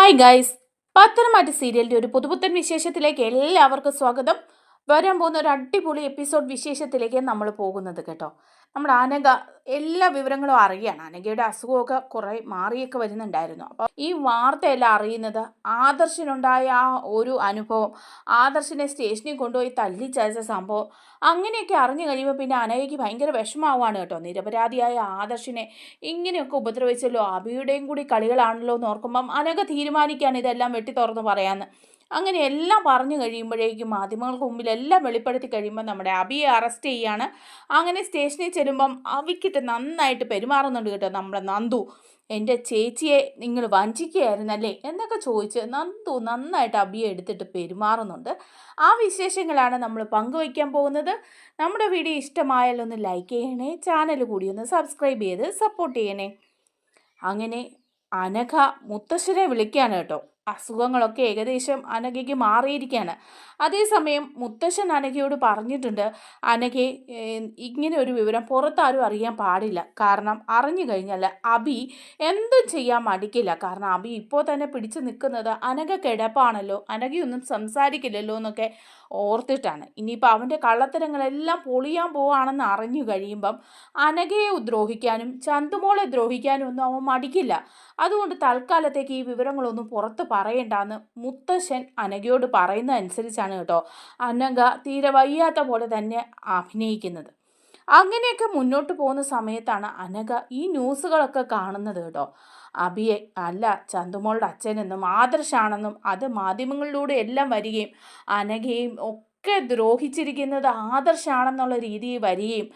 Hi guys, പത്തനംമാറ്റ സീരിയലിൻ്റെ ഒരു പുതുപുത്തൻ വിശേഷത്തിലേക്ക് എല്ലാവർക്കും സ്വാഗതം. വരാൻ പോകുന്ന ഒരു അടിപൊളി എപ്പിസോഡ് വിശേഷത്തിലേക്ക് നമ്മൾ പോകുന്നത് കേട്ടോ. നമ്മുടെ അനഘ എല്ലാ വിവരങ്ങളും അറിയാണ്. അനഘയുടെ അസുഖമൊക്കെ കുറേ മാറിയൊക്കെ വരുന്നുണ്ടായിരുന്നു. അപ്പോൾ ഈ വാർത്തയെല്ലാം അറിയുന്നത് ആദർശിനുണ്ടായ ആ ഒരു അനുഭവം, ആദർശിനെ സ്റ്റേഷനിൽ കൊണ്ടുപോയി തല്ലിച്ചതച്ച സംഭവം, അങ്ങനെയൊക്കെ അറിഞ്ഞു കഴിയുമ്പോൾ പിന്നെ അനഘയ്ക്ക് ഭയങ്കര വിഷമാവാണ് കേട്ടോ. നിരപരാധിയായ ആദർശിനെ ഇങ്ങനെയൊക്കെ ഉപദ്രവിച്ചല്ലോ, അഭിയുടെയും കൂടി കളികളാണല്ലോ എന്ന് ഓർക്കുമ്പം അനഘ തീരുമാനിക്കുകയാണ് ഇതെല്ലാം വെട്ടി തുറന്ന് പറയാമെന്ന്. അങ്ങനെ എല്ലാം പറഞ്ഞു കഴിയുമ്പോഴേക്കും മാധ്യമങ്ങൾക്ക് മുമ്പിൽ എല്ലാം വെളിപ്പെടുത്തി കഴിയുമ്പോൾ നമ്മുടെ അബിയെ അറസ്റ്റ് ചെയ്യാണ്. അങ്ങനെ സ്റ്റേഷനിൽ ചെല്ലുമ്പം അവിക്കിട്ട് നന്നായിട്ട് പെരുമാറുന്നുണ്ട് കേട്ടോ നമ്മുടെ നന്ദു. എൻ്റെ ചേച്ചിയെ നിങ്ങൾ വഞ്ചിക്കുകയായിരുന്നല്ലേ എന്നൊക്കെ ചോദിച്ച് നന്ദു നന്നായിട്ട് അബിയെ എടുത്തിട്ട് പെരുമാറുന്നുണ്ട്. ആ വിശേഷങ്ങളാണ് നമ്മൾ പങ്കുവയ്ക്കാൻ പോകുന്നത്. നമ്മുടെ വീഡിയോ ഇഷ്ടമായാലൊന്ന് ലൈക്ക് ചെയ്യണേ, ചാനൽ കൂടി ഒന്ന് സബ്സ്ക്രൈബ് ചെയ്ത് സപ്പോർട്ട് ചെയ്യണേ. അങ്ങനെ അനഘ മുത്തശ്ശനെ വിളിക്കുകയാണ് കേട്ടോ. അസുഖങ്ങളൊക്കെ ഏകദേശം അനഘയ്ക്ക് മാറിയിരിക്കുകയാണ്. അതേസമയം മുത്തശ്ശൻ അനഘയോട് പറഞ്ഞിട്ടുണ്ട്, അനഘയെ ഇങ്ങനെ ഒരു വിവരം പുറത്താരും അറിയാൻ പാടില്ല. കാരണം അറിഞ്ഞു കഴിഞ്ഞാൽ അബി എന്തും ചെയ്യാൻ മടിക്കില്ല. കാരണം അബി ഇപ്പോൾ തന്നെ പിടിച്ചു നിൽക്കുന്നത് അനഘ കിടപ്പാണല്ലോ, അനഘയൊന്നും സംസാരിക്കില്ലല്ലോ എന്നൊക്കെ ഓർത്തിട്ടാണ്. ഇനിയിപ്പോൾ അവൻ്റെ കള്ളത്തരങ്ങളെല്ലാം പൊളിയാൻ പോവുകയാണെന്ന് അറിഞ്ഞു കഴിയുമ്പം അനഘയെ ദ്രോഹിക്കാനും ചന്തുമോളെ ദ്രോഹിക്കാനും ഒന്നും അവൻ മടിക്കില്ല. അതുകൊണ്ട് തൽക്കാലത്തേക്ക് ഈ വിവരങ്ങളൊന്നും പുറത്ത് പറയണ്ടെന്ന് മുത്തശ്ശൻ അനഘയോട് പറയുന്നതനുസരിച്ചാണ് കേട്ടോ അനഘ തീരെ വയ്യാത്ത പോലെ തന്നെ അഭിനയിക്കുന്നത്. അങ്ങനെയൊക്കെ മുന്നോട്ട് പോകുന്ന സമയത്താണ് അനഘ ഈ ന്യൂസുകളൊക്കെ കാണുന്നത് കേട്ടോ. അബിയെ അല്ല ചന്തുമോളുടെ അച്ഛനെന്നും ആദർശാണെന്നും അത് മാധ്യമങ്ങളിലൂടെ എല്ലാം വരികയും അനഘയും ഒക്കെ ദ്രോഹിച്ചിരിക്കുന്നത് ആദർശാണെന്നുള്ള രീതിയിൽ വരികയും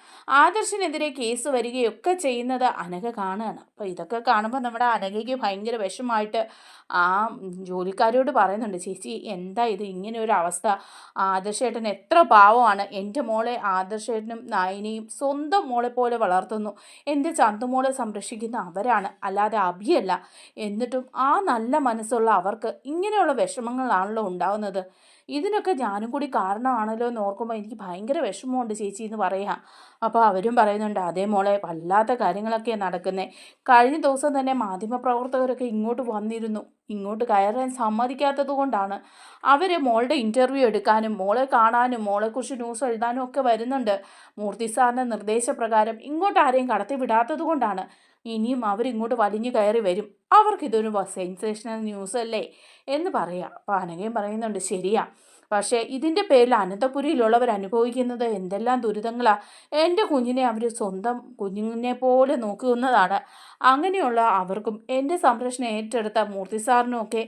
ആദർശിനെതിരെ കേസ് വരികയും ഒക്കെ ചെയ്യുന്നത് അനഘ കാണുകയാണ്. അപ്പോൾ ഇതൊക്കെ കാണുമ്പോൾ നമ്മുടെ അനഘയ്ക്ക് ഭയങ്കര വിഷമമായിട്ട് ആ ജോലിക്കാരോട് പറയുന്നുണ്ട്, ചേച്ചി എന്താ ഇത് ഇങ്ങനെ ഒരു അവസ്ഥ, ആദർശേട്ടൻ എത്ര പാവമാണ്, എൻ്റെ മോളെ ആദർശേട്ടനും നായിനിയും സ്വന്തം മോളെ പോലെ വളർത്തുന്നു, എൻ്റെ ചന്തുമോളെ സംരക്ഷിക്കുന്ന അവരാണ് അല്ലാതെ അഭിയല്ല, എന്നിട്ടും ആ നല്ല മനസ്സുള്ള അവർക്ക് ഇങ്ങനെയുള്ള വിഷമങ്ങളാണല്ലോ ഉണ്ടാകുന്നത്, ഇതിനൊക്കെ ഞാനും കൂടി കാരണമാണല്ലോ എന്ന് ഓർക്കുമ്പോൾ എനിക്ക് ഭയങ്കര വിഷമമുണ്ട് ചേച്ചി എന്ന് പറയാം. അപ്പോൾ അവരും പറയുന്നുണ്ട്, അതേ മോളെ വല്ലാത്ത കാര്യങ്ങളൊക്കെയാണ് നടക്കുന്നത്, കഴിഞ്ഞ ദിവസം തന്നെ മാധ്യമപ്രവർത്തകരൊക്കെ ഇങ്ങോട്ട് വന്നിരുന്നു, ഇങ്ങോട്ട് കയറാൻ സമ്മതിക്കാത്തത് കൊണ്ടാണ് അവർ മോളുടെ ഇൻ്റർവ്യൂ എടുക്കാനും മോളെ കാണാനും മോളെക്കുറിച്ച് ന്യൂസ് എഴുതാനും ഒക്കെ വരുന്നുണ്ട്. മൂർത്തി സാറിൻ്റെ നിർദ്ദേശപ്രകാരം ഇങ്ങോട്ട് ആരെയും കടത്തി വിടാത്തത് കൊണ്ടാണ്. ഇനിയും അവരിങ്ങോട്ട് വലിഞ്ഞു കയറി വരും, അവർക്കിതൊരു സെൻസേഷണൽ ന്യൂസ് അല്ലേ എന്ന് പറയാം. അപ്പോൾ അനഘയും പറയുന്നുണ്ട്, ശരിയാ, പക്ഷേ ഇതിൻ്റെ പേരിൽ അനന്തപുരിയിലുള്ളവർ അനുഭവിക്കുന്നത് എന്തെല്ലാം ദുരിതങ്ങളാണ്. എൻ്റെ കുഞ്ഞിനെ അവർ സ്വന്തം കുഞ്ഞിനെ പോലെ നോക്കുന്നതാണ്. അങ്ങനെയുള്ള അവർക്കും എൻ്റെ സംരക്ഷണം ഏറ്റെടുത്ത മൂർത്തി സാറിനും ഒക്കെ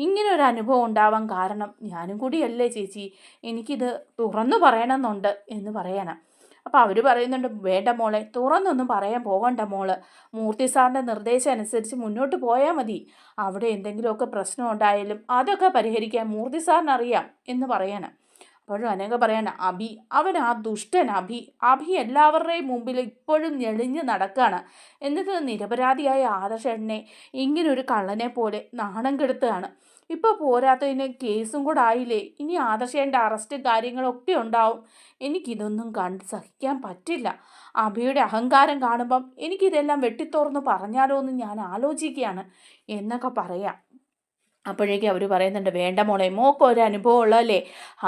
ഇങ്ങനെ ഒരു അനുഭവം ഉണ്ടാവാൻ കാരണം ഞാനും കൂടിയല്ലേ ചേച്ചി, എനിക്കിത് തുറന്നു പറയണമെന്നുണ്ട് എന്ന് പറയാനാണ്. അപ്പോൾ അവർ പറയുന്നുണ്ട്, വേണ്ട മോളെ, തുറന്നൊന്നും പറയാൻ പോകണ്ട മോള്, മൂർത്തി സാറിൻ്റെ നിർദ്ദേശം അനുസരിച്ച് മുന്നോട്ട് പോയാൽ മതി, അവിടെ എന്തെങ്കിലുമൊക്കെ പ്രശ്നം ഉണ്ടായാലും അതൊക്കെ പരിഹരിക്കാൻ മൂർത്തി സാറിനറിയാം എന്ന് പറയാനാണ്. അപ്പോഴും അനഘ പറയാണ്, അവൻ ആ ദുഷ്ടൻ അഭി എല്ലാവരുടെയും മുമ്പിൽ ഇപ്പോഴും ഞെളിഞ്ഞ് നടക്കുകയാണ്, എന്നിട്ട് നിരപരാധിയായ ആദർശനെ ഇങ്ങനൊരു കള്ളനെ പോലെ നാണം കെടുത്തുകയാണ്. ഇപ്പോൾ പോരാത്തതിന് കേസും കൂടെ ആയില്ലേ, ഇനി ആദർശേൻ്റെ അറസ്റ്റും കാര്യങ്ങളൊക്കെ ഉണ്ടാവും, എനിക്കിതൊന്നും കണ്ട് സഹിക്കാൻ പറ്റില്ല, അഭിയുടെ അഹങ്കാരം കാണുമ്പം എനിക്കിതെല്ലാം വെട്ടിത്തുറന്ന് പറഞ്ഞാലോ എന്ന് ഞാൻ ആലോചിക്കുകയാണ് എന്നൊക്കെ പറയാം. അപ്പോഴേക്കും അവർ പറയുന്നുണ്ട്, വേണ്ട മോളെ, മോക്ക് ഒരു അനുഭവം ഉള്ളതല്ലേ,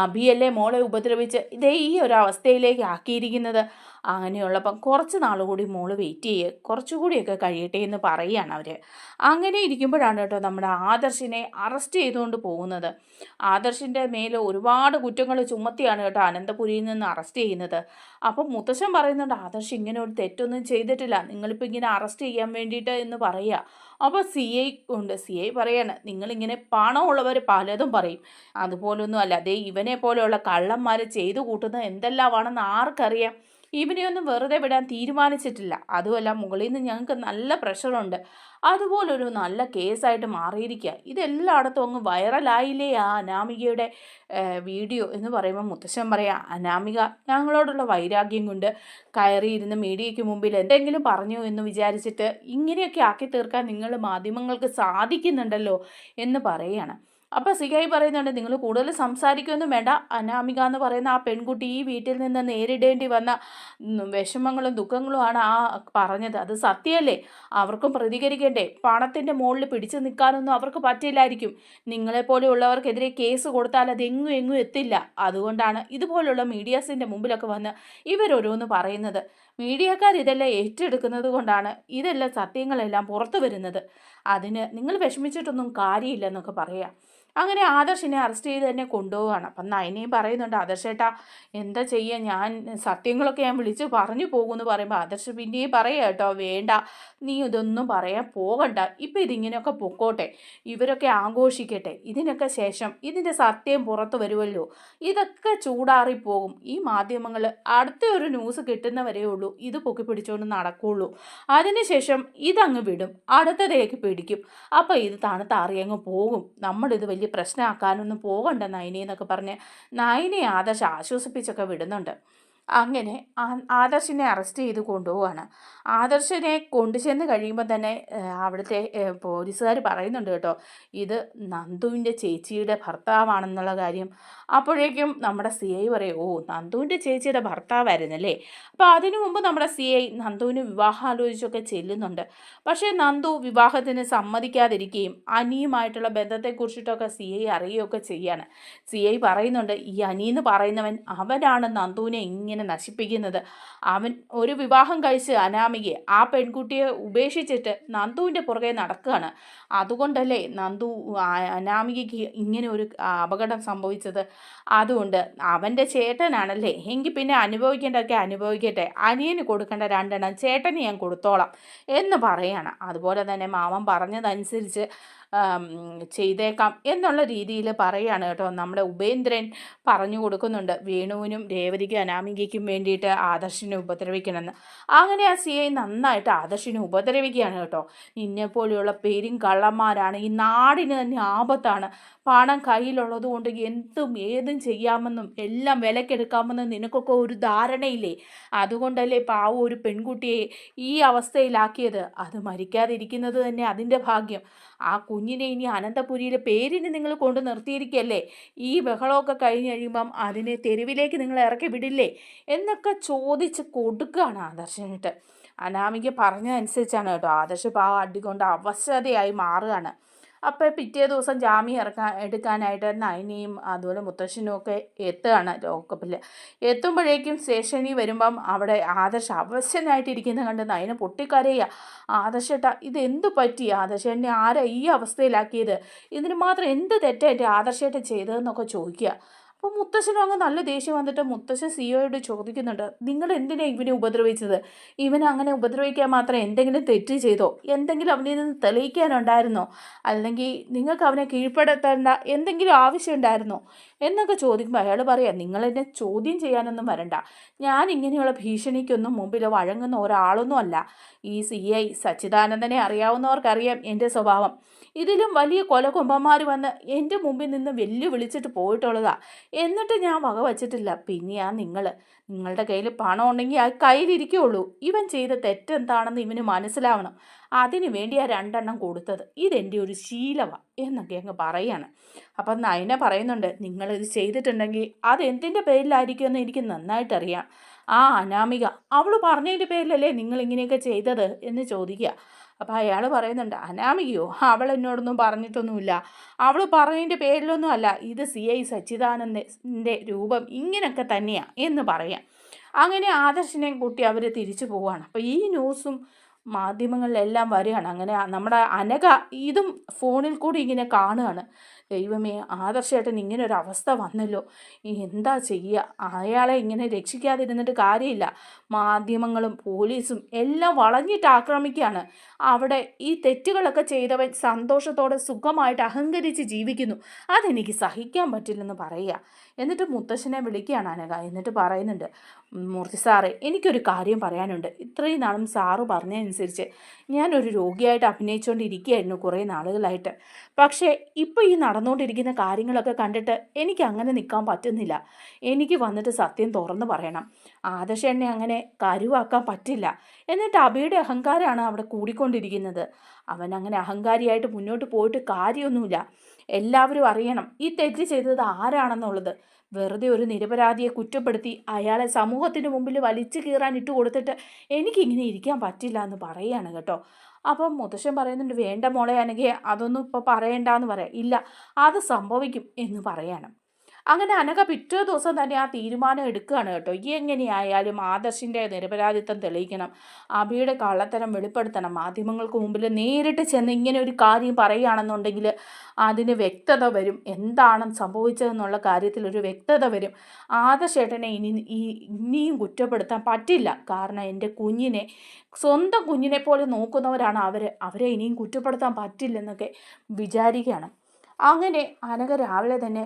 അഭിയല്ലേ മോളെ ഉപദ്രവിച്ച് ഇതേ ഈ ഒരു അവസ്ഥയിലേക്ക് ആക്കിയിരിക്കുന്നത്, അങ്ങനെയുള്ളപ്പം കുറച്ച് നാൾ കൂടി മോള് വെയിറ്റ് ചെയ്യുക, കുറച്ചുകൂടിയൊക്കെ കഴിയട്ടെ എന്ന് പറയുകയാണ് അവർ. അങ്ങനെ ഇരിക്കുമ്പോഴാണ് കേട്ടോ നമ്മുടെ ആദർശിനെ അറസ്റ്റ് ചെയ്തുകൊണ്ട് പോകുന്നത്. ആദർശിൻ്റെ മേലെ ഒരുപാട് കുറ്റങ്ങൾ ചുമത്തിയാണ് കേട്ടോ അനന്തപുരിയിൽ നിന്ന് അറസ്റ്റ് ചെയ്യുന്നത്. അപ്പം മുത്തശ്ശൻ പറയുന്നുണ്ട്, ആദർശ് ഇങ്ങനെ ഒരു തെറ്റൊന്നും ചെയ്തിട്ടില്ല, നിങ്ങളിപ്പോൾ ഇങ്ങനെ അറസ്റ്റ് ചെയ്യാൻ വേണ്ടിയിട്ട് എന്ന് പറയുക. അപ്പോൾ CI പറയാണ്, നിങ്ങളിങ്ങനെ പണമുള്ളവർ പലതും പറയും, അതുപോലൊന്നും അല്ല, അതേ ഇവനെ പോലെയുള്ള കള്ളന്മാർ ചെയ്തു കൂട്ടുന്നത് എന്തെല്ലാമാണെന്ന് ആർക്കറിയാം, ഇവനെയൊന്നും വെറുതെ വിടാൻ തീരുമാനിച്ചിട്ടില്ല, അതുമല്ല മുകളിൽ നിന്ന് ഞങ്ങൾക്ക് നല്ല പ്രഷറുണ്ട്, അതുപോലൊരു നല്ല കേസായിട്ട് മാറിയിരിക്കുക, ഇതെല്ലായിടത്തും അങ്ങ് വൈറലായില്ലേ ആ അനാമികയുടെ വീഡിയോ എന്ന് പറയുമ്പോൾ മുത്തശ്ശൻ പറയാം, അനാമിക ഞങ്ങളോടുള്ള വൈരാഗ്യം കൊണ്ട് കയറിയിരുന്ന് മീഡിയയ്ക്ക് മുമ്പിൽ എന്തെങ്കിലും പറഞ്ഞു എന്ന് വിചാരിച്ചിട്ട് ഇങ്ങനെയൊക്കെ ആക്കി തീർക്കാൻ നിങ്ങൾ മാധ്യമങ്ങൾക്ക് സാധിക്കുന്നുണ്ടല്ലോ എന്ന് പറയുകയാണ്. അപ്പോൾ സിയായി പറയുന്നുണ്ട്, നിങ്ങൾ കൂടുതൽ സംസാരിക്കുകയൊന്നും വേണ്ട. അനാമിക എന്ന് പറയുന്ന ആ പെൺകുട്ടി ഈ വീട്ടിൽ നിന്ന് നേരിടേണ്ടി വന്ന വിഷമങ്ങളും ദുഃഖങ്ങളുമാണ് ആ പറഞ്ഞത്. അത് സത്യമല്ലേ? അവർക്കും പ്രതികരിക്കണ്ടേ? പണത്തിൻ്റെ മുകളിൽ പിടിച്ചു നിൽക്കാനൊന്നും അവർക്ക് പറ്റില്ലായിരിക്കും. നിങ്ങളെപ്പോലെയുള്ളവർക്കെതിരെ കേസ് കൊടുത്താൽ അത് എങ്ങും എത്തില്ല. അതുകൊണ്ടാണ് ഇതുപോലുള്ള മീഡിയാസിൻ്റെ മുമ്പിലൊക്കെ വന്ന് ഇവരോരോന്ന് പറയുന്നത്. മീഡിയക്കാർ ഇതെല്ലാം ഏറ്റെടുക്കുന്നത് കൊണ്ടാണ് ഇതെല്ലാം സത്യങ്ങളെല്ലാം പുറത്തു വരുന്നത്. അതിന് നിങ്ങൾ വിഷമിച്ചിട്ടൊന്നും കാര്യമില്ലെന്നൊക്കെ പറയാം. അങ്ങനെ ആദർശിനെ അറസ്റ്റ് ചെയ്ത് തന്നെ കൊണ്ടുപോവുകയാണ്. അപ്പം നയനയും പറയുന്നുണ്ട്, ആദർശേട്ടാ എന്താ ചെയ്യുക, ഞാൻ സത്യങ്ങളൊക്കെ ഞാൻ വിളിച്ച് പറഞ്ഞു പോകുമെന്ന് പറയുമ്പോൾ ആദർശ് പിന്നെയും പറയുക കേട്ടോ, വേണ്ട, നീ ഇതൊന്നും പറയാൻ പോകണ്ട, ഇപ്പം ഇതിങ്ങനെയൊക്കെ പൊക്കോട്ടെ, ഇവരൊക്കെ ആഘോഷിക്കട്ടെ, ഇതിനൊക്കെ ശേഷം ഇതിൻ്റെ സത്യം പുറത്തു വരുമല്ലോ, ഇതൊക്കെ ചൂടാറിപ്പോകും. ഈ മാധ്യമങ്ങൾ അടുത്ത ഒരു ന്യൂസ് കിട്ടുന്നവരേ ഉള്ളൂ ഇത് പൊക്കി പിടിച്ചുകൊണ്ട് നടക്കുകയുള്ളൂ. അതിനുശേഷം ഇതങ്ങ് വിടും, അടുത്തതേക്ക് പിടിക്കും. അപ്പോൾ ഇത് തണുത്താറിയങ്ങ് പോകും. നമ്മളിത് വലിയ പ്രശ്നമാക്കാനൊന്നും പോകണ്ട നയനി എന്നൊക്കെ പറഞ്ഞ് നയനെ ആദർശ് ആശ്വസിപ്പിച്ചൊക്കെ വിടുന്നുണ്ട്. അങ്ങനെ ആദർശിനെ അറസ്റ്റ് ചെയ്ത് കൊണ്ടുപോവാണ്. ആദർശിനെ കൊണ്ടുചെന്ന് കഴിയുമ്പോൾ തന്നെ അവിടുത്തെ പോലീസുകാർ പറയുന്നുണ്ട് കേട്ടോ, ഇത് നന്ദുവിൻ്റെ ചേച്ചിയുടെ ഭർത്താവാണെന്നുള്ള കാര്യം. അപ്പോഴേക്കും നമ്മുടെ CI പറയും, ഓ, നന്ദുവിൻ്റെ ചേച്ചിയുടെ ഭർത്താവായിരുന്നല്ലേ. അപ്പോൾ അതിനു മുമ്പ് നമ്മുടെ CI നന്ദുവിന് വിവാഹം ആലോചിച്ചൊക്കെ ചെല്ലുന്നുണ്ട്. പക്ഷേ നന്ദു വിവാഹത്തിന് സമ്മതിക്കാതിരിക്കുകയും അനിയുമായിട്ടുള്ള ബന്ധത്തെക്കുറിച്ചിട്ടൊക്കെ CI അറിയുകയൊക്കെ ചെയ്യാണ്. CI പറയുന്നുണ്ട്, ഈ അനിയെന്ന് പറയുന്നവൻ അവനാണ് നന്ദുവിനെ ഇങ്ങനെ നശിപ്പിക്കുന്നത്. അവൻ ഒരു വിവാഹം കഴിച്ച് അനാമികയെ, ആ പെൺകുട്ടിയെ ഉപേക്ഷിച്ചിട്ട് നന്ദുവിൻ്റെ പുറകെ നടക്കുകയാണ്. അതുകൊണ്ടല്ലേ നന്ദു അനാമികയ്ക്ക് ഇങ്ങനെ ഒരു അപകടം സംഭവിച്ചത്. അതുകൊണ്ട് അവൻ്റെ ചേട്ടനാണല്ലേ, എങ്കിൽ പിന്നെ അനുഭവിക്കേണ്ടതൊക്കെ അനുഭവിക്കട്ടെ, അനിയന് കൊടുക്കേണ്ട 2 എണ്ണം ചേട്ടന് ഞാൻ കൊടുത്തോളാം എന്ന് പറയാണ്. അതുപോലെ തന്നെ മാമൻ പറഞ്ഞതനുസരിച്ച് ചെയ്തേക്കാം എന്നുള്ള രീതിയിൽ പറയുകയാണ് കേട്ടോ. നമ്മുടെ ഉപേന്ദ്രൻ പറഞ്ഞു കൊടുക്കുന്നുണ്ട് വേണുവിനും രേവതിക്കും അനാമികയ്ക്കും വേണ്ടിയിട്ട് ആദർശിനെ ഉപദ്രവിക്കണമെന്ന്. അങ്ങനെ ആ CI നന്നായിട്ട് ആദർശിനെ ഉപദ്രവിക്കുകയാണ് കേട്ടോ. നിന്നെപ്പോലെയുള്ള പേരും കള്ളന്മാരാണ് ഈ നാടിന് തന്നെ ആപത്താണ്. പണം കയ്യിലുള്ളത് കൊണ്ട് എന്തും ഏതും ചെയ്യാമെന്നും എല്ലാം വിലക്കെടുക്കാമെന്നും നിനക്കൊക്കെ ഒരു ധാരണയില്ലേ. അതുകൊണ്ടല്ലേ പാവ ഒരു പെൺകുട്ടിയെ ഈ അവസ്ഥയിലാക്കിയത്. അത് മരിക്കാതിരിക്കുന്നത് തന്നെ അതിൻ്റെ ഭാഗ്യം. ആ കുഞ്ഞിനെ ഇനി അനന്തപുരിയിലെ പേരിന് നിങ്ങൾ കൊണ്ട് നിർത്തിയിരിക്കുകയല്ലേ. ഈ ബഹളമൊക്കെ കഴിഞ്ഞ് കഴിയുമ്പം അതിനെ തെരുവിലേക്ക് നിങ്ങൾ ഇറക്കി വിടില്ലേ എന്നൊക്കെ ചോദിച്ച് കൊടുക്കുകയാണ് ആദർശനിട്ട്. അനാമിക പറഞ്ഞതനുസരിച്ചാണ് കേട്ടോ. ആദർശ് പാവം അടികൊണ്ട് അവശതയായി മാറുകയാണ്. അപ്പോൾ പിറ്റേ ദിവസം ജാമ്യം എടുക്കാനായിട്ട് നയനിയും അതുപോലെ മുത്തശ്ശനും ഒക്കെ എത്തുകയാണ് ലോക്കപ്പിൽ. എത്തുമ്പോഴേക്കും സ്റ്റേഷനിൽ വരുമ്പം അവിടെ ആദർശ് അവശനായിട്ടിരിക്കുന്നത് കണ്ട് നയന പൊട്ടിക്കരയുക. ആദർശേട്ടാ, ഇതെന്തു പറ്റി? ആദർശേട്ടനെ ആരാ ഈ അവസ്ഥയിലാക്കിയത്? ഇതിന് മാത്രം എന്ത് തെറ്റാ എൻ്റെ ആദർശേട്ടൻ ചെയ്തതെന്നൊക്കെ ചോദിക്കുക. അപ്പോൾ മുത്തശ്ശനും അങ്ങ് നല്ല ദേഷ്യം വന്നിട്ട് മുത്തശ്ശൻ CIയോട് ചോദിക്കുന്നുണ്ട്, നിങ്ങൾ എന്തിനാണ് ഇവനെ ഉപദ്രവിച്ചത്? ഇവനെ അങ്ങനെ ഉപദ്രവിക്കാൻ മാത്രം എന്തെങ്കിലും തെറ്റ് ചെയ്തോ? എന്തെങ്കിലും അവനിൽ നിന്ന് തെളിയിക്കാനുണ്ടായിരുന്നോ? അല്ലെങ്കിൽ നിങ്ങൾക്ക് അവനെ കീഴ്പ്പെടുത്തേണ്ട എന്തെങ്കിലും ആവശ്യമുണ്ടായിരുന്നോ എന്നൊക്കെ ചോദിക്കുമ്പോൾ അയാൾ പറയാം, നിങ്ങളെന്നെ ചോദ്യം ചെയ്യാനൊന്നും വരണ്ട. ഞാൻ ഇങ്ങനെയുള്ള ഭീഷണിക്കൊന്നും മുമ്പിൽ വഴങ്ങുന്ന ഒരാളൊന്നും അല്ല. ഈ CI സച്ചിദാനന്ദനെ അറിയാവുന്നവർക്കറിയാം എൻ്റെ സ്വഭാവം. ഇതിലും വലിയ കൊലകൊമ്പന്മാർ വന്ന് എൻ്റെ മുമ്പിൽ നിന്ന് വെല്ലുവിളിച്ചിട്ട് പോയിട്ടുള്ളതാ. എന്നിട്ട് ഞാൻ വക വച്ചിട്ടില്ല. പിന്നെയാ നിങ്ങളുടെ കയ്യിൽ പണം ഉണ്ടെങ്കിൽ ആ കയ്യിലിരിക്കുകയുള്ളൂ. ഇവൻ ചെയ്ത തെറ്റെന്താണെന്ന് ഇവന് മനസ്സിലാവണം. അതിനു വേണ്ടി ആ 2 എണ്ണം കൊടുത്തത്. ഇതെൻ്റെ ഒരു ശീലമാണ് എന്നൊക്കെ അങ്ങ് പറയാണ്. അപ്പം നയന പറയുന്നുണ്ട്, നിങ്ങളിത് ചെയ്തിട്ടുണ്ടെങ്കിൽ അതെന്തിൻ്റെ പേരിലായിരിക്കുമെന്ന് എനിക്ക് നന്നായിട്ടറിയാം. ആ അനാമിക അവൾ പറഞ്ഞതിൻ്റെ പേരിലല്ലേ നിങ്ങളിങ്ങനെയൊക്കെ ചെയ്തത് എന്ന് ചോദിക്കുക. അപ്പോൾ അയാൾ പറയുന്നുണ്ട്, അനാമികയോ? അവൾ എന്നോടൊന്നും പറഞ്ഞിട്ടൊന്നുമില്ല. അവൾ പറഞ്ഞതിൻ്റെ പേരിലൊന്നും അല്ല. ഇത് CI സച്ചിദാനന്ദൻ്റെ രൂപം ഇങ്ങനെയൊക്കെ തന്നെയാണ് എന്ന് പറയാം. അങ്ങനെ ആദർശിനെയും കൂട്ടി അവർ തിരിച്ചു പോവുകയാണ്. അപ്പോൾ ഈ ന്യൂസും മാധ്യമങ്ങളിലെല്ലാം വരികയാണ്. അങ്ങനെ നമ്മുടെ അനഘ ഇതും ഫോണിൽ കൂടി ഇങ്ങനെ കാണുകയാണ്. ദൈവമേ, ആദർശേട്ടൻ ഇങ്ങനെ ഒരു അവസ്ഥ വന്നല്ലോ, എന്താ ചെയ്യുക? അയാളെ ഇങ്ങനെ രക്ഷിക്കാതിരുന്നിട്ട് കാര്യമില്ല. മാധ്യമങ്ങളും പോലീസും എല്ലാം വളഞ്ഞിട്ട് ആക്രമിക്കുകയാണ്. അവിടെ ഈ തെറ്റുകളൊക്കെ ചെയ്തവൻ സന്തോഷത്തോടെ സുഖമായിട്ട് അഹങ്കരിച്ച് ജീവിക്കുന്നു. അതെനിക്ക് സഹിക്കാൻ പറ്റില്ലെന്ന് പറയുക. എന്നിട്ട് മുത്തശ്ശനെ വിളിക്കുകയാണ് അനഘ. എന്നിട്ട് പറയുന്നുണ്ട്, മൂർത്തി സാറേ, എനിക്കൊരു കാര്യം പറയാനുണ്ട്. ഇത്രയും നാളും സാറ് പറഞ്ഞതനുസരിച്ച് ഞാനൊരു രോഗിയായിട്ട് അഭിനയിച്ചുകൊണ്ടിരിക്കുകയായിരുന്നു കുറേ നാളുകളായിട്ട്. പക്ഷേ ഇപ്പോൾ ഈ നടന്നുകൊണ്ടിരിക്കുന്ന കാര്യങ്ങളൊക്കെ കണ്ടിട്ട് എനിക്ക് അങ്ങനെ നിൽക്കാൻ പറ്റുന്നില്ല. എനിക്ക് വന്നിട്ട് സത്യം തുറന്നു പറയണം. ആദർശേട്ടനെ അങ്ങനെ കരുവാക്കാൻ പറ്റില്ല. എന്നിട്ട് അബിയുടെ അഹങ്കാരമാണ് അവിടെ കൂടിക്കൊണ്ടിരിക്കുന്നത്. അവൻ അങ്ങനെ അഹങ്കാരിയായിട്ട് മുന്നോട്ട് പോയിട്ട് കാര്യമൊന്നുമില്ല. എല്ലാവരും അറിയണം ഈ തെറ്റ് ചെയ്തത് ആരാണെന്നുള്ളത്. വെറുതെ ഒരു നിരപരാധിയെ കുറ്റപ്പെടുത്തി അയാളെ സമൂഹത്തിന് മുമ്പിൽ വലിച്ചു കീറാൻ ഇട്ട് കൊടുത്തിട്ട് എനിക്കിങ്ങനെ ഇരിക്കാൻ പറ്റില്ല എന്ന് പറയാണ് കേട്ടോ. അപ്പം മുത്തശ്ശൻ പറയുന്നുണ്ട്, വേണ്ട മോളെ അനഘയെ, അതൊന്നും ഇപ്പോൾ പറയണ്ടെന്ന് പറയാം. ഇല്ല, അത് സംഭവിക്കും എന്ന് പറയാണ്. അങ്ങനെ അനഘ പിറ്റേ ദിവസം തന്നെ ആ തീരുമാനം എടുക്കുകയാണ് കേട്ടോ. എങ്ങനെയായാലും ആദർശിൻ്റെ നിരപരാധിത്വം തെളിയിക്കണം, അഭിയുടെ കള്ളത്തരം വെളിപ്പെടുത്തണം, മാധ്യമങ്ങൾക്ക് മുമ്പിൽ നേരിട്ട് ചെന്ന് ഇങ്ങനെ ഒരു കാര്യം പറയുകയാണെന്നുണ്ടെങ്കിൽ അതിന് വ്യക്തത വരും, എന്താണ് സംഭവിച്ചതെന്നുള്ള കാര്യത്തിൽ ഒരു വ്യക്തത വരും. ആദർശേട്ടനെ ഇനിയും കുറ്റപ്പെടുത്താൻ പറ്റില്ല, കാരണം എൻ്റെ കുഞ്ഞിനെ സ്വന്തം കുഞ്ഞിനെ പോലെ നോക്കുന്നവരാണ് അവരെ ഇനിയും കുറ്റപ്പെടുത്താൻ പറ്റില്ലെന്നൊക്കെ വിചാരിക്കുകയാണ്. അങ്ങനെ അനഘ രാവിലെ തന്നെ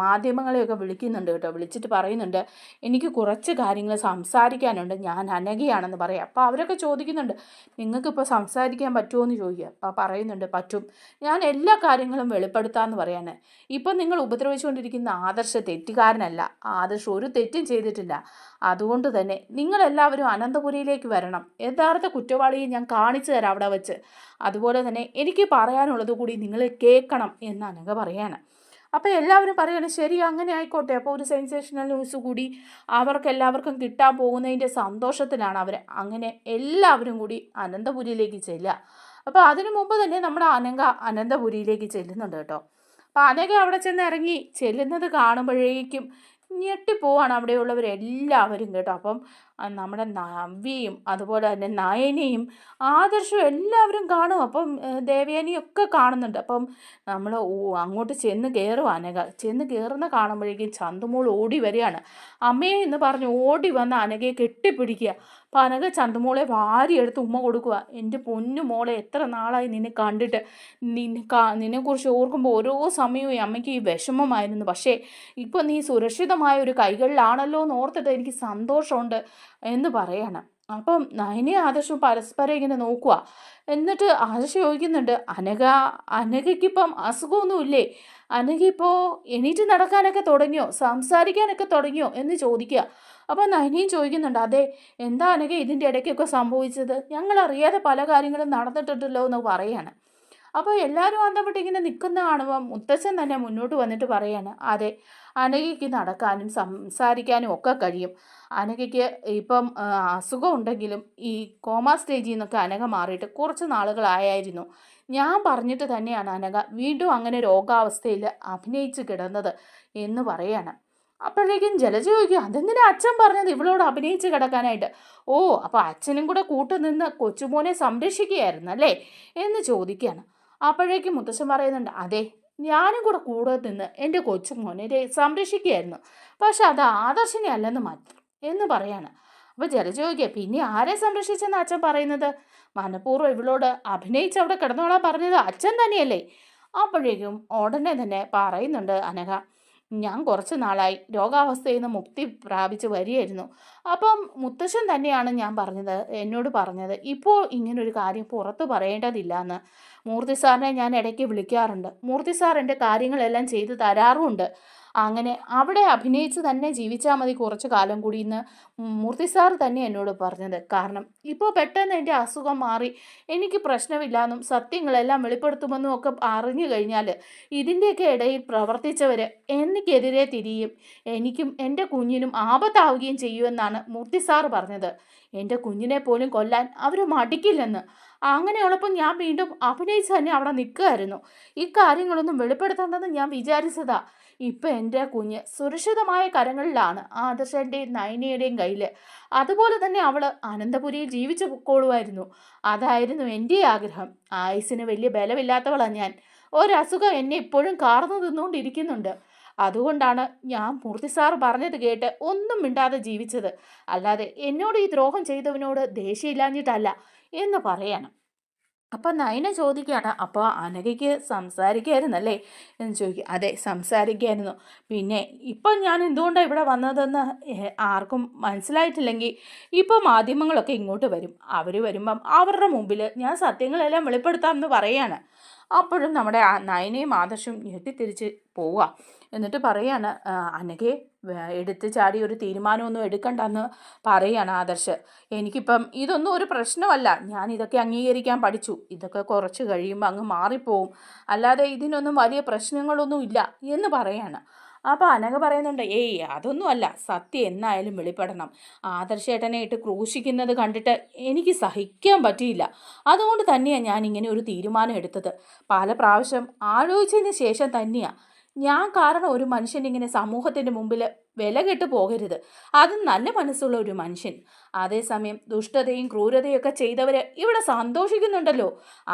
മാധ്യമങ്ങളെയൊക്കെ വിളിക്കുന്നുണ്ട് കേട്ടോ. വിളിച്ചിട്ട് പറയുന്നുണ്ട്, എനിക്ക് കുറച്ച് കാര്യങ്ങൾ സംസാരിക്കാനുണ്ട്, ഞാൻ അനഘയാണെന്ന് പറയാം. അപ്പോൾ അവരൊക്കെ ചോദിക്കുന്നുണ്ട്, നിങ്ങൾക്കിപ്പോൾ സംസാരിക്കാൻ പറ്റുമോ എന്ന് ചോദിക്കുക. അപ്പോൾ പറയുന്നുണ്ട്, പറ്റും, ഞാൻ എല്ലാ കാര്യങ്ങളും വെളിപ്പെടുത്താമെന്ന് പറയാണ്. ഇപ്പം നിങ്ങൾ ഉപദ്രവിച്ചുകൊണ്ടിരിക്കുന്ന ആദർശ തെറ്റുകാരനല്ല, ആദർശ് ഒരു തെറ്റും ചെയ്തിട്ടില്ല. അതുകൊണ്ട് തന്നെ നിങ്ങളെല്ലാവരും അനന്തപുരിയിലേക്ക് വരണം, യഥാർത്ഥ കുറ്റവാളിയെ ഞാൻ കാണിച്ചു തരാം അവിടെ വെച്ച്. അതുപോലെ തന്നെ എനിക്ക് പറയാനുള്ളത് കൂടി നിങ്ങൾ കേൾക്കണം എന്ന് അനഘ പറയാണ്. അപ്പോൾ എല്ലാവരും പറയാണ്, ശരി അങ്ങനെ ആയിക്കോട്ടെ. അപ്പോൾ ഒരു സെൻസേഷണൽ ന്യൂസ് കൂടി അവർക്കെല്ലാവർക്കും കിട്ടാൻ പോകുന്നതിൻ്റെ സന്തോഷത്തിലാണ് അവർ. അങ്ങനെ എല്ലാവരും കൂടി അനന്തപുരിയിലേക്ക് ചെല്ലുക. അപ്പോൾ അതിനു മുമ്പ് തന്നെ നമ്മുടെ അനഘ അനന്തപുരിയിലേക്ക് ചെല്ലുന്നുണ്ട് കേട്ടോ. അപ്പോൾ അനഘ അവിടെ ചെന്ന് ഇറങ്ങി ചെല്ലുന്നത് കാണുമ്പോഴേക്കും ഞെട്ടിപ്പോവാണ് അവിടെയുള്ളവരെല്ലാവരും കേട്ടോ. അപ്പം നമ്മുടെ നവ്യയും അതുപോലെ തന്നെ നയനയും ആദർശവും എല്ലാവരും കാണും. അപ്പം ദേവയാനിയൊക്കെ കാണുന്നുണ്ട്. അപ്പം നമ്മൾ അങ്ങോട്ട് ചെന്ന് കയറും. അനഘ ചെന്ന് കയറുന്ന കാണുമ്പോഴേക്കും ചന്തുമോൾ ഓടി വരികയാണ്. അമ്മയെ എന്ന് പറഞ്ഞ് ഓടി വന്ന് അനഘയെ കെട്ടിപ്പിടിക്കുക. അപ്പം അനഘ ചന്തുമോളെ വാരിയെടുത്ത് ഉമ്മ കൊടുക്കുക. എൻ്റെ പൊന്നു മോളെ, എത്ര നാളായി നിന്നെ കണ്ടിട്ട്, നിന്നെക്കുറിച്ച് ഓർക്കുമ്പോൾ ഓരോ സമയവും അമ്മയ്ക്ക് ഈ വിഷമമായിരുന്നു. പക്ഷേ ഇപ്പോൾ നീ സുരക്ഷിതമായ ഒരു കൈകളിലാണല്ലോ എന്ന് ഓർത്തിട്ട് എനിക്ക് സന്തോഷമുണ്ട് എന്ന് പറയാണ്. അപ്പം നയനയും ആദർശവും പരസ്പരം ഇങ്ങനെ നോക്കുക. എന്നിട്ട് ആദർശ് ചോദിക്കുന്നുണ്ട്, അനഘയ്ക്കിപ്പം അസുഖമൊന്നുമില്ലേ? അനഘ ഇപ്പോൾ എണീറ്റ് നടക്കാനൊക്കെ തുടങ്ങിയോ, സംസാരിക്കാനൊക്കെ തുടങ്ങിയോ എന്ന് ചോദിക്കുക. അപ്പോൾ നയനയും ചോദിക്കുന്നുണ്ട്, അതെ, എന്താ അനഘ ഇതിൻ്റെ ഇടയ്ക്കൊക്കെ സംഭവിച്ചത്? ഞങ്ങളറിയാതെ പല കാര്യങ്ങളും നടന്നിട്ടുണ്ടല്ലോ എന്ന് പറയാണ്. അപ്പോൾ എല്ലാവരും അന്തപ്പെട്ട് ഇങ്ങനെ നിൽക്കുന്ന കാണുമ്പോൾ മുത്തച്ഛൻ തന്നെ മുന്നോട്ട് വന്നിട്ട് പറയാണ്, അതെ, അനഘയ്ക്ക് നടക്കാനും സംസാരിക്കാനും ഒക്കെ കഴിയും. അനഘയ്ക്ക് ഇപ്പം അസുഖം ഉണ്ടെങ്കിലും ഈ കോമ സ്റ്റേജിൽ നിന്നൊക്കെ അനഘ മാറിയിട്ട് കുറച്ച് നാളുകളായിരുന്നു. ഞാൻ പറഞ്ഞിട്ട് തന്നെയാണ് അനഘ വീണ്ടും അങ്ങനെ രോഗാവസ്ഥയിൽ അഭിനയിച്ച് കിടന്നത് എന്ന് പറയാണ്. അപ്പോഴേക്കും ജലജ ചോദിക്കും, അതെന്തിനാ അച്ഛൻ പറഞ്ഞത് ഇവളോട് അഭിനയിച്ച് കിടക്കാനായിട്ട്? ഓ, അപ്പോൾ അച്ഛനും കൂടെ കൂട്ടുനിന്ന് കൊച്ചുമോനെ സംരക്ഷിക്കുകയായിരുന്നു അല്ലേ എന്ന് ചോദിക്കുകയാണ്. അപ്പോഴേക്കും മുത്തശ്ശൻ പറയുന്നുണ്ട്, അതെ, ഞാനും കൂടെ നിന്ന് എൻ്റെ കൊച്ചുമോനെ സംരക്ഷിക്കുകയായിരുന്നു. പക്ഷെ അത് ആദർശിനെ അല്ലെന്ന് മാറ്റി എന്ന് പറയാണ്. അപ്പോൾ ജലജ ചോദിക്കുക, പിന്നെ ആരെ സംരക്ഷിച്ചെന്ന് അച്ഛൻ പറയുന്നത്? മനഃപൂർവ്വം ഇവളോട് അഭിനയിച്ച് അവിടെ കിടന്നോളാൻ പറഞ്ഞത് അച്ഛൻ തന്നെയല്ലേ? അപ്പോഴേക്കും ഉടനെ തന്നെ പറയുന്നുണ്ട് അനഘ, ഞാൻ കുറച്ച് നാളായി രോഗാവസ്ഥയിൽ നിന്ന് മുക്തി പ്രാപിച്ച് വരികയായിരുന്നു. അപ്പം മുത്തശ്ശൻ തന്നെയാണ് എന്നോട് പറഞ്ഞത് ഇപ്പോൾ ഇങ്ങനൊരു കാര്യം പുറത്ത് പറയേണ്ടതില്ല എന്ന്. മൂർത്തി സാറിനെ ഞാൻ ഇടയ്ക്ക് വിളിക്കാറുണ്ട്. മൂർത്തി സാർ എൻ്റെ കാര്യങ്ങളെല്ലാം ചെയ്തു തരാറുമുണ്ട്. അങ്ങനെ അവിടെ അഭിനയിച്ച് തന്നെ ജീവിച്ചാൽ മതി കുറച്ച് കാലം കൂടി എന്ന് മൂർത്തി സാർ തന്നെ എന്നോട് പറഞ്ഞത്. കാരണം ഇപ്പോൾ പെട്ടെന്ന് എൻ്റെ അസുഖം മാറി എനിക്ക് പ്രശ്നമില്ലാന്നും സത്യങ്ങളെല്ലാം വെളിപ്പെടുത്തുമെന്നും ഒക്കെ അറിഞ്ഞു കഴിഞ്ഞാൽ ഇതിൻ്റെയൊക്കെ ഇടയിൽ പ്രവർത്തിച്ചവർ എനിക്കെതിരെ തിരിയും, എനിക്കും എൻ്റെ കുഞ്ഞിനും ആപത്താവുകയും ചെയ്യുമെന്നാണ് മൂർത്തി സാർ പറഞ്ഞത്. എൻ്റെ കുഞ്ഞിനെ പോലും കൊല്ലാൻ അവർ മടിക്കില്ലെന്ന്. അങ്ങനെയുള്ളപ്പോൾ ഞാൻ വീണ്ടും അഭിനയിച്ച് തന്നെ അവിടെ നിൽക്കുമായിരുന്നു. ഈ കാര്യങ്ങളൊന്നും വെളിപ്പെടുത്തേണ്ടെന്ന് ഞാൻ വിചാരിച്ചതാ. ഇപ്പം എൻ്റെ കുഞ്ഞ് സുരക്ഷിതമായ കരങ്ങളിലാണ്, ആദർശൻ്റെയും നയനയുടെയും കയ്യിൽ. അതുപോലെ തന്നെ അവൾ അനന്തപുരിയിൽ ജീവിച്ചു പൊക്കോളുമായിരുന്നു. അതായിരുന്നു എൻ്റെ ആഗ്രഹം. ആയുസ്സിന് വലിയ ബലമില്ലാത്തവളാണ് ഞാൻ. ഒരസുഖം എന്നെ ഇപ്പോഴും കാർന്നു തിന്നുകൊണ്ടിരിക്കുന്നുണ്ട്. അതുകൊണ്ടാണ് ഞാൻ മൂർത്തി സാർ പറഞ്ഞത് കേട്ട് ഒന്നും മിണ്ടാതെ ജീവിച്ചത്. അല്ലാതെ എന്നോട് ഈ ദ്രോഹം ചെയ്തവനോട് ദേഷ്യമില്ലാഞ്ഞിട്ടല്ല എന്ന് പറയണം. അപ്പം നയന ചോദിക്കുകയാണ്, അപ്പോൾ അനഘയ്ക്ക് സംസാരിക്കായിരുന്നല്ലേ എന്ന് ചോദിക്കും. അതെ, സംസാരിക്കായിരുന്നു. പിന്നെ ഇപ്പം ഞാൻ എന്തുകൊണ്ടാണ് ഇവിടെ വന്നതെന്ന് ആർക്കും മനസ്സിലായിട്ടില്ലെങ്കിൽ ഇപ്പോൾ മാധ്യമങ്ങളൊക്കെ ഇങ്ങോട്ട് വരും. അവർ വരുമ്പം അവരുടെ മുമ്പിൽ ഞാൻ സത്യങ്ങളെല്ലാം വെളിപ്പെടുത്താമെന്ന് പറയാണ്. അപ്പോഴും നമ്മുടെ നയനയും ആദർശും ഞെട്ടിത്തിരിച്ച് പോവുക. എന്നിട്ട് പറയാണ്, അനഘയെ എടുത്ത് ചാടി ഒരു തീരുമാനമൊന്നും എടുക്കണ്ടെന്ന് പറയാണ് ആദർശ്. എനിക്കിപ്പം ഇതൊന്നും ഒരു പ്രശ്നമല്ല, ഞാൻ ഇതൊക്കെ അംഗീകരിക്കാൻ പഠിച്ചു, ഇതൊക്കെ കുറച്ച് കഴിയുമ്പോൾ അങ്ങ് മാറിപ്പോവും, അല്ലാതെ ഇതിനൊന്നും വലിയ പ്രശ്നങ്ങളൊന്നും ഇല്ല എന്ന് പറയാണ്. അപ്പോൾ അനഘ പറയുന്നുണ്ട്, ഏയ് അതൊന്നുമല്ല, സത്യം എന്നായാലും വെളിപ്പെടണം. ആദർശേട്ടനെ ഇട്ട് ക്രൂശിക്കുന്നത് കണ്ടിട്ട് എനിക്ക് സഹിക്കാൻ പറ്റിയില്ല. അതുകൊണ്ട് തന്നെയാണ് ഞാൻ ഇങ്ങനെ ഒരു തീരുമാനം എടുത്തത്. പല പ്രാവശ്യം ആലോചിച്ചതിന് ശേഷം തന്നെയാണ്. ഞാൻ കാരണം ഒരു മനുഷ്യൻ ഇങ്ങനെ സമൂഹത്തിൻ്റെ മുമ്പിൽ വില കെട്ട് പോകരുത്. അത് നല്ല മനസ്സുള്ള ഒരു മനുഷ്യൻ. അതേസമയം ദുഷ്ടതയും ക്രൂരതയൊക്കെ ചെയ്തവർ ഇവിടെ സന്തോഷിക്കുന്നുണ്ടല്ലോ.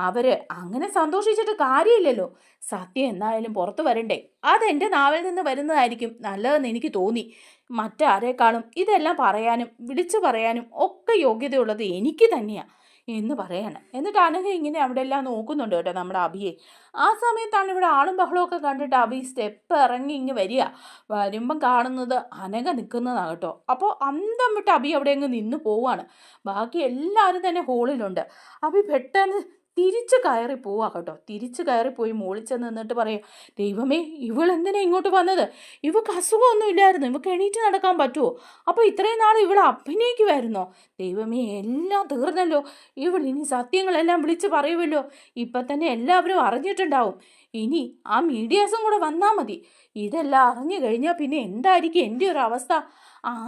അവർ അങ്ങനെ സന്തോഷിച്ചിട്ട് കാര്യമില്ലല്ലോ. സത്യം എന്നായാലും പുറത്തു വരണ്ടേ? അതെൻ്റെ നാവിൽ നിന്ന് വരുന്നതായിരിക്കും നല്ലതെന്ന് എനിക്ക് തോന്നി. മറ്റാരേക്കാളും ഇതെല്ലാം പറയാനും വിളിച്ചു പറയാനും ഒക്കെ യോഗ്യതയുള്ളത് എനിക്ക് തന്നെയാണ് എന്ന് പറയാണ്. എന്നിട്ട് അനഘ ഇങ്ങനെ അവിടെ എല്ലാം നോക്കുന്നുണ്ട് കേട്ടോ നമ്മുടെ അഭിയെ. ആ സമയത്താണ് ഇവിടെ ആളും ബഹളമൊക്കെ കണ്ടിട്ട് അഭി സ്റ്റെപ്പ് ഇറങ്ങി ഇങ്ങ് വരിക. വരുമ്പം കാണുന്നത് അനഘ നിൽക്കുന്നതാണ് കേട്ടോ. അപ്പോൾ അന്തം വിട്ട് അഭി അവിടെ അങ്ങ് നിന്ന് പോവാണ്. ബാക്കി എല്ലാവരും തന്നെ ഹോളിലുണ്ട്. അഭി പെട്ടെന്ന് തിരിച്ച് കയറി പോവാ കേട്ടോ. തിരിച്ച് കയറിപ്പോയി മുകളിൽ ചെന്ന് നിന്നിട്ട് പറയും, ദൈവമേ, ഇവളെന്തിനാ ഇങ്ങോട്ട് വന്നത്? ഇവൾക്ക് അസുഖമൊന്നും ഇല്ലായിരുന്നു, ഇവൾക്ക് എണീറ്റ് നടക്കാൻ പറ്റുമോ? അപ്പോൾ ഇത്രയും നാൾ ഇവൾ അഭിനയിക്കുമായിരുന്നോ? ദൈവമേ, എല്ലാം തീർന്നല്ലോ. ഇവൾ ഇനി സത്യങ്ങളെല്ലാം വിളിച്ച് പറയുമല്ലോ. ഇപ്പം തന്നെ എല്ലാവരും അറിഞ്ഞിട്ടുണ്ടാവും. ഇനി ആ മീഡിയാസും കൂടെ വന്നാൽ മതി. ഇതെല്ലാം അറിഞ്ഞു കഴിഞ്ഞാൽ പിന്നെ എന്തായിരിക്കും എൻ്റെ ഒരു അവസ്ഥ?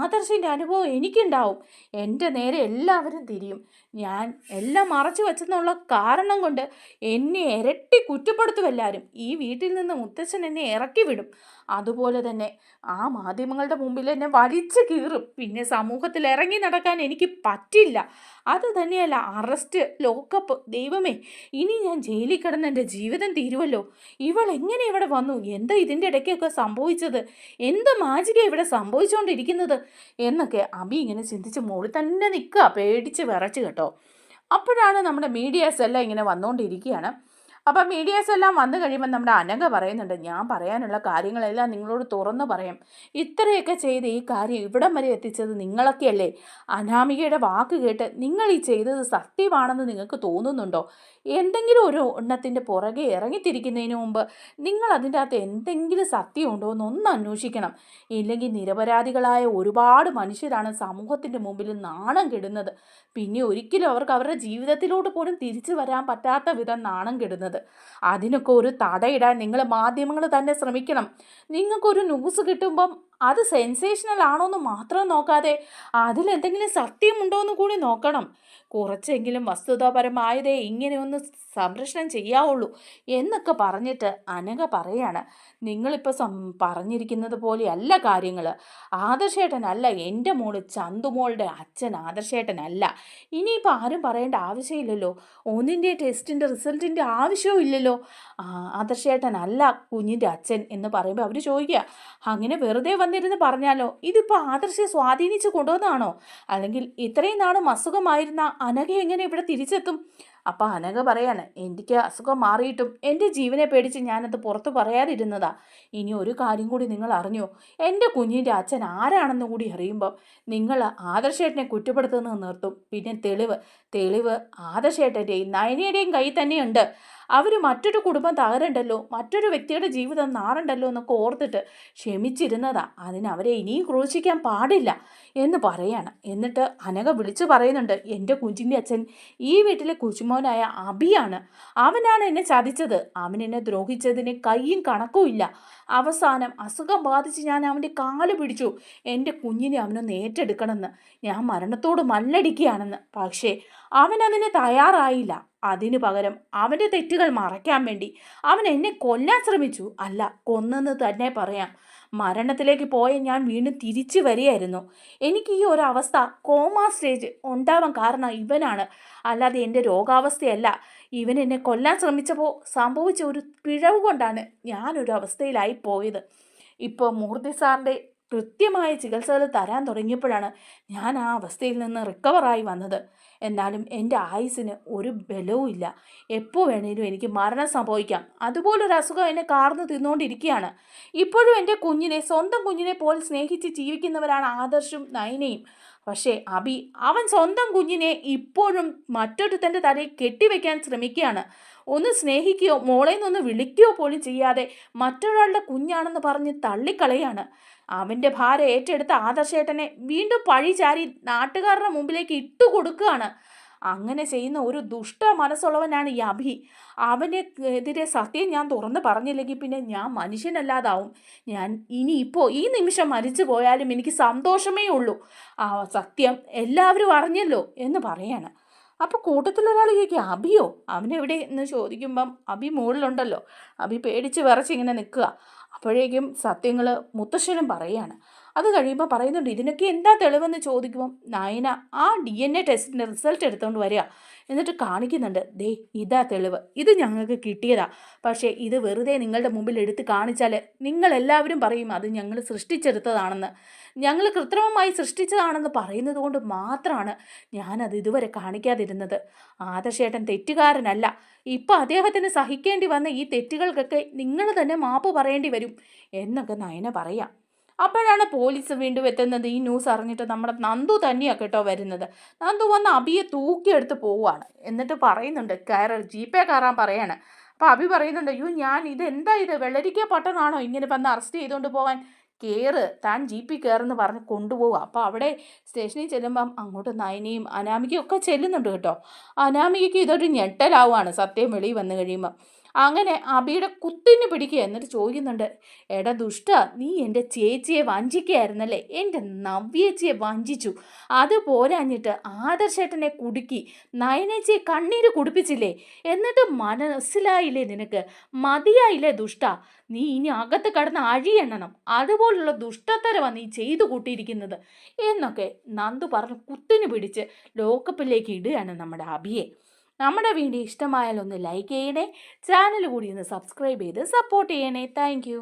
ആദർശിൻ്റെ അനുഭവം എനിക്കുണ്ടാവും. എൻ്റെ നേരെ എല്ലാവരും തിരിയും. ഞാൻ എല്ലാം മറച്ചു വെച്ചെന്നുള്ള കാരണം കൊണ്ട് എന്നെ ഇരട്ടി കുറ്റപ്പെടുത്തുമെല്ലാവരും. ഈ വീട്ടിൽ നിന്ന് മുത്തച്ഛൻ എന്നെ ഇറക്കി വിടും. അതുപോലെ തന്നെ ആ മാധ്യമങ്ങളുടെ മുമ്പിൽ എന്നെ വലിച്ചു കീറും. പിന്നെ സമൂഹത്തിൽ ഇറങ്ങി നടക്കാൻ എനിക്ക് പറ്റില്ല. അത് തന്നെയല്ല, അറസ്റ്റ്, ലോക്കപ്പ്. ദൈവമേ, ഇനി ഞാൻ ജയിലിൽ കിടന്ന് എൻ്റെ ജീവിതം തീരുമല്ലോ. ഇവൾ എങ്ങനെ ഇവിടെ വന്നു? എന്താ ഇതിൻ്റെ ഇടയ്ക്കൊക്കെ സംഭവിച്ചത്? എന്ത് മാജിക ഇവിടെ സംഭവിച്ചുകൊണ്ടിരിക്കുന്നത് എന്നൊക്കെ അബി ഇങ്ങനെ ചിന്തിച്ച് മുകളിൽ തന്നെ നിൽക്കുക, പേടിച്ച് വിറച്ച് കേട്ടോ. അപ്പോഴാണ് നമ്മുടെ മീഡിയാസ് എല്ലാം ഇങ്ങനെ വന്നുകൊണ്ടിരിക്കുകയാണ്. അപ്പം മീഡിയാസ് എല്ലാം വന്നു കഴിയുമ്പോൾ നമ്മുടെ അനഘ പറയുന്നുണ്ട്, ഞാൻ പറയാനുള്ള കാര്യങ്ങളെല്ലാം നിങ്ങളോട് തുറന്നു പറയാം. ഇത്രയൊക്കെ ചെയ്ത് ഈ കാര്യം ഇവിടം വരെ എത്തിച്ചത് നിങ്ങളൊക്കെയല്ലേ? അനാമികയുടെ വാക്ക് കേട്ട് നിങ്ങൾ ഈ ചെയ്തത് സത്യമാണെന്ന് നിങ്ങൾക്ക് തോന്നുന്നുണ്ടോ? എന്തെങ്കിലും ഒരു എണ്ണത്തിൻ്റെ പുറകെ ഇറങ്ങിത്തിരിക്കുന്നതിന് മുമ്പ് നിങ്ങൾ അതിൻ്റെ അകത്ത് എന്തെങ്കിലും സത്യമുണ്ടോ എന്നൊന്ന് അന്വേഷിക്കണം. ഇല്ലെങ്കിൽ നിരപരാധികളായ ഒരുപാട് മനുഷ്യരാണ് സമൂഹത്തിൻ്റെ മുമ്പിൽ നാണം കെടുന്നത്. പിന്നെ ഒരിക്കലും അവർക്ക് അവരുടെ ജീവിതത്തിലോട്ട് പോലും തിരിച്ചു വരാൻ പറ്റാത്ത വിധം നാണം കെടുന്നത്. അതിനൊക്കെ ഒരു തടയിടാൻ നിങ്ങൾ മാധ്യമങ്ങൾ തന്നെ ശ്രമിക്കണം. നിങ്ങൾക്കൊരു ന്യൂസ് കിട്ടുമ്പം അത് സെൻസേഷണൽ ആണോ എന്ന് മാത്രം നോക്കാതെ അതിലെന്തെങ്കിലും സത്യമുണ്ടോ എന്ന് കൂടി നോക്കണം. കുറച്ചെങ്കിലും വസ്തുതാപരമായതേ ഇങ്ങനെയൊന്ന് സംരക്ഷണം ചെയ്യാവുള്ളൂ എന്നൊക്കെ പറഞ്ഞിട്ട് അനഘ പറയാണ്, നിങ്ങളിപ്പോൾ പറഞ്ഞിരിക്കുന്നത് പോലെയല്ല കാര്യങ്ങൾ. ആദർശേട്ടനല്ല എൻ്റെ മോള് ചന്തുമോളുടെ അച്ഛൻ ആദർശേട്ടനല്ല. ഇനിയിപ്പോൾ ആരും പറയേണ്ട ആവശ്യമില്ലല്ലോ. ഒന്നിൻ്റെ ടെസ്റ്റിൻ്റെ റിസൾട്ടിൻ്റെ ആവശ്യവും ഇല്ലല്ലോ. ആദർശേട്ടനല്ല കുഞ്ഞിൻ്റെ അച്ഛൻ എന്ന് പറയുമ്പോൾ അവർ ചോദിക്കുക, അങ്ങനെ വെറുതെ വന്നിരുന്ന് പറഞ്ഞാലോ? ഇതിപ്പോൾ ആദർശയെ സ്വാധീനിച്ച് കൊണ്ടുവന്നതാണോ? അല്ലെങ്കിൽ ഇത്രയും നാളും അസുഖമായിരുന്ന അനഘ എങ്ങനെ ഇവിടെ തിരിച്ചെത്തും? അപ്പം അനഘ പറയാണ്, എനിക്ക് അസുഖം മാറിയിട്ടും എൻ്റെ ജീവനെ പേടിച്ച് ഞാനത് പുറത്ത് പറയാതിരുന്നതാ. ഇനി ഒരു കാര്യം കൂടി നിങ്ങൾ അറിഞ്ഞോ? എൻ്റെ കുഞ്ഞിൻ്റെ അച്ഛൻ ആരാണെന്ന് കൂടി അറിയുമ്പം നിങ്ങൾ ആദർശേട്ടനെ കുറ്റപ്പെടുത്തുന്നത് നിർത്തും. പിന്നെ തെളിവ് ആദർശേട്ടൻ്റെയും നയനയുടെയും കയ്യിൽ തന്നെയുണ്ട്. അവർ മറ്റൊരു കുടുംബം തകരണ്ടല്ലോ, മറ്റൊരു വ്യക്തിയുടെ ജീവിതം നാറണ്ടല്ലോ എന്നൊക്കെ ഓർത്തിട്ട് ക്ഷമിച്ചിരുന്നതാ. അതിനവരെ ഇനിയും ക്രൂശിക്കാൻ പാടില്ല എന്ന് പറയാണ്. എന്നിട്ട് അനഘ വിളിച്ചു പറയുന്നുണ്ട്, എൻ്റെ കുഞ്ഞിൻ്റെ അച്ഛൻ ഈ വീട്ടിലെ കുശുമോനായ അഭിയാണ്. അവനാണ് എന്നെ ചതിച്ചത്. അവൻ എന്നെ ദ്രോഹിച്ചതിന് കയ്യും കണക്കും ഇല്ല. അവസാനം അസുഖം ബാധിച്ച് ഞാൻ അവൻ്റെ കാല് പിടിച്ചു, എൻ്റെ കുഞ്ഞിനെ അവനൊന്ന് ഏറ്റെടുക്കണമെന്ന്. ഞാൻ മരണത്തോട് മല്ലടിക്കുകയാണെന്ന്. പക്ഷേ അവനതിന് തയ്യാറായില്ല. അതിനു പകരം അവൻ്റെ തെറ്റുകൾ മറയ്ക്കാൻ വേണ്ടി അവൻ എന്നെ കൊല്ലാൻ ശ്രമിച്ചു. അല്ല, കൊന്നെന്ന് തന്നെ പറയാം. മരണത്തിലേക്ക് പോയ ഞാൻ വീണ്ടും തിരിച്ചു വരികയായിരുന്നു. എനിക്ക് ഈ ഒരു അവസ്ഥ, കോമാ സ്റ്റേജ് ഉണ്ടാവാൻ കാരണം ഇവനാണ്, അല്ലാതെ എൻ്റെ രോഗാവസ്ഥയല്ല. ഇവൻ എന്നെ കൊല്ലാൻ ശ്രമിച്ചപ്പോൾ സംഭവിച്ച ഒരു പിഴവ് കൊണ്ടാണ് ഞാനൊരു അവസ്ഥയിലായി പോയത്. ഇപ്പോൾ മൂർത്തി സാറിൻ്റെ കൃത്യമായ ചികിത്സകൾ തരാൻ തുടങ്ങിയപ്പോഴാണ് ഞാൻ ആ അവസ്ഥയിൽ നിന്ന് റിക്കവറായി വന്നത്. എന്നാലും എൻ്റെ ആയുസ്സിന് ഒരു ബലവും ഇല്ല. എപ്പോൾ വേണേലും എനിക്ക് മരണം സംഭവിക്കാം. അതുപോലൊരു അസുഖം എന്നെ കാർന്നു തിന്നുകൊണ്ടിരിക്കുകയാണ്. ഇപ്പോഴും എൻ്റെ കുഞ്ഞിനെ സ്വന്തം കുഞ്ഞിനെ പോലെ സ്നേഹിച്ച് ജീവിക്കുന്നവരാണ് ആദർശും നയനയും. പക്ഷേ അവൻ സ്വന്തം കുഞ്ഞിനെ ഇപ്പോഴും മറ്റൊരുത്തൻ്റെ തലയിൽ കെട്ടിവെക്കാൻ ശ്രമിക്കുകയാണ്. ഒന്ന് സ്നേഹിക്കുകയോ മോളെ നിന്നൊന്ന് വിളിക്കുകയോ പോലും ചെയ്യാതെ മറ്റൊരാളുടെ കുഞ്ഞാണെന്ന് പറഞ്ഞ് തള്ളിക്കളയാണ്. അവൻ്റെ ഭാരം ഏറ്റെടുത്ത ആദർശേട്ടനെ വീണ്ടും പഴി ചാരി നാട്ടുകാരുടെ മുമ്പിലേക്ക് ഇട്ടുകൊടുക്കുകയാണ്. അങ്ങനെ ചെയ്യുന്ന ഒരു ദുഷ്ട മനസ്സുള്ളവനാണ് ഈ അഭി. അവന് എതിരെ സത്യം ഞാൻ തുറന്ന് പറഞ്ഞില്ലെങ്കിൽ പിന്നെ ഞാൻ മനുഷ്യനല്ലാതാവും. ഞാൻ ഇനിയിപ്പോൾ ഈ നിമിഷം മരിച്ചു പോയാലും എനിക്ക് സന്തോഷമേ ഉള്ളൂ. ആ സത്യം എല്ലാവരും അറിഞ്ഞല്ലോ എന്ന് പറയാണ്. അപ്പോൾ കൂട്ടത്തിലൊരാൾ ചോദിക്കുക, അഭിയോ അവനെവിടെ എന്ന് ചോദിക്കുമ്പം അഭി മുകളിലുണ്ടല്ലോ. അഭി പേടിച്ച് വിറച്ചിങ്ങനെ നിൽക്കുക. അപ്പോഴേക്കും സത്യങ്ങൾ മുത്തശ്ശനും പറയുകയാണ്. അത് കഴിയുമ്പോൾ പറയുന്നുണ്ട്, ഇതിനൊക്കെ എന്താ തെളിവെന്ന് ചോദിക്കുമ്പം നയന ആ DNA ടെസ്റ്റിൻ്റെ റിസൾട്ട് എടുത്തുകൊണ്ട് വരിക. എന്നിട്ട് കാണിക്കുന്നുണ്ട്, ദേ ഇതാ തെളിവ്, ഇത് ഞങ്ങൾക്ക് കിട്ടിയതാ. പക്ഷേ ഇത് വെറുതെ നിങ്ങളുടെ മുമ്പിൽ എടുത്ത് കാണിച്ചാൽ നിങ്ങളെല്ലാവരും പറയും അത് ഞങ്ങൾ സൃഷ്ടിച്ചെടുത്തതാണെന്ന്. ഞങ്ങൾ കൃത്രിമമായി സൃഷ്ടിച്ചതാണെന്ന് പറയുന്നത് കൊണ്ട് മാത്രമാണ് ഞാനത് ഇതുവരെ കാണിക്കാതിരുന്നത്. ആദർശേട്ടൻ തെറ്റുകാരനല്ല. ഇപ്പം അദ്ദേഹത്തിന് സഹിക്കേണ്ടി വന്ന ഈ തെറ്റുകൾക്കൊക്കെ നിങ്ങൾ തന്നെ മാപ്പ് പറയേണ്ടി വരും എന്നൊക്കെ നയന പറയാം. അപ്പോഴാണ് പോലീസ് വീണ്ടും എത്തുന്നത്. ഈ ന്യൂസ് അറിഞ്ഞിട്ട് നമ്മുടെ നന്ദു തന്നെയാണ് കേട്ടോ വരുന്നത്. നന്ദു വന്ന് അഭിയെ തൂക്കിയെടുത്ത് പോവുകയാണ്. എന്നിട്ട് പറയുന്നുണ്ട്, ജീപ്പേ കയറാൻ പറയാണ്. അപ്പോൾ അഭി പറയുന്നുണ്ട്, അയ്യോ ഞാൻ ഇതെന്താ ഇത് വെള്ളരിക്ക പട്ടണമാണോ ഇങ്ങനെ വന്ന് അറസ്റ്റ് ചെയ്തുകൊണ്ട് പോകാൻ, കയറ് താൻ ജീപ്പിൽ കയറെന്ന് പറഞ്ഞ് കൊണ്ടുപോവുക. അപ്പോൾ അവിടെ സ്റ്റേഷനിൽ ചെല്ലുമ്പം അങ്ങോട്ട് നയനയും അനാമികയും ഒക്കെ ചെല്ലുന്നുണ്ട് കേട്ടോ. അനാമികയ്ക്ക് ഇതൊരു ഞെട്ടലാവുകയാണ് സത്യം വെളിയിൽ വന്നു കഴിയുമ്പം. അങ്ങനെ അബിയുടെ കുത്തിന് പിടിക്കുക. എന്നിട്ട് ചോദിക്കുന്നുണ്ട്, എടാ ദുഷ്ട, നീ എൻ്റെ ചേച്ചിയെ വഞ്ചിക്കുകയായിരുന്നല്ലേ, എൻ്റെ നവ്യേച്ചിയെ വഞ്ചിച്ചു. അത് പോരാഞ്ഞിട്ട് ആദർശേട്ടനെ കുടുക്കി നയനേച്ചിയെ കണ്ണീര് കുടിപ്പിച്ചില്ലേ, എന്നിട്ട് മനസ്സിലായില്ലേ നിനക്ക്, മതിയായില്ലേ ദുഷ്ട, നീ ഇനി അകത്ത് കടന്ന് അഴിയെണ്ണണം, അതുപോലുള്ള ദുഷ്ടത്തരമാണ് നീ ചെയ്തു കൂട്ടിയിരിക്കുന്നത് എന്നൊക്കെ നന്ദു പറഞ്ഞ് കുത്തിന് പിടിച്ച് ലോക്കപ്പിലേക്ക് ഇടുകയാണ് നമ്മുടെ അബിയെ. നമ്മുടെ വീഡിയോ ഇഷ്ടമായാൽ ഒന്ന് ലൈക്ക് ചെയ്യണേ, ചാനൽ കൂടി ഒന്ന് സബ്സ്ക്രൈബ് ചെയ്ത് സപ്പോർട്ട് ചെയ്യണേ. താങ്ക്